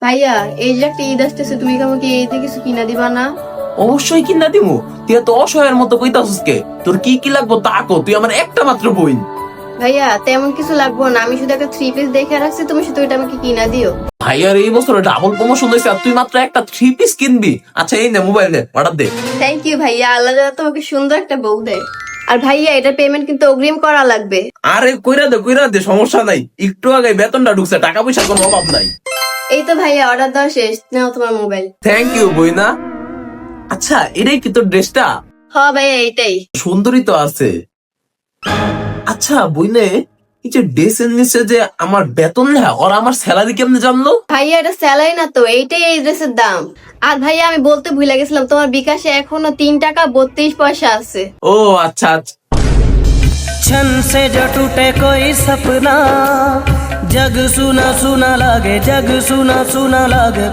ভাইয়া এই যে একটা ঈদ আসতেছে, তুমি কি আমাকে এইতে কিছু কিনা দিবা না? অবশ্যই কিনা দিমু। তুই এত অসহায়ের মতো কইতাছিস কে? তোর কি কি লাগবো তা কো, তুই আমার একটা মাত্র বোন। ভাইয়া তেমন কিছু লাগবো না, আমি শুধু একটা 3 পিস দেখে রাখছি, তুমি শুধু ওইটা আমাকে কিনা দিও। ভাইয়ার এই বছরে ডাবল প্রমোশন হয়েছে আর তুই মাত্র একটা 3 পিস কিনবি? আচ্ছা এই নে মোবাইল নে, অর্ডার দে। থ্যাংক ইউ ভাইয়া, আল্লাহ যাতে তোমাকে সুন্দর একটা বউ দেয়। আর ভাইয়া এটার পেমেন্ট কিন্তু অগ্রিম করা লাগবে। আরে কইরা দে সমস্যা নাই, একটু আগে বেতনটা ঢুকছে, টাকা পয়সার কোনো অভাব নাই। এই তো ভাইয়া অর্ডার দেওয়া শেষ, নাও তোমার মোবাইল। Thank you Bruyne. আচ্ছা এটাই কি তোর ড্রেসটা? হ্যাঁ ভাইয়া এইটাই। সুন্দরী তো আছে। আচ্ছা বইনে, এই যে ড্রেসের নিচে যে আমার বেতন লেখা, ওরা আমার স্যালারি কেমনে জানলো? ভাইয়া এটা স্যালারি না তো, এইটাই এই ড্রেসের দাম। আর ভাইয়া আমি বলতে ভুলে গেছিলাম, তোমার বিকাশে এখনো 3 টাকা 32 পয়সা আছে। ও আচ্ছা আচ্ছা। क्षण से जो टूटे कोई सपना, जग सुना सुना लागे, जग सुना सुना लागे।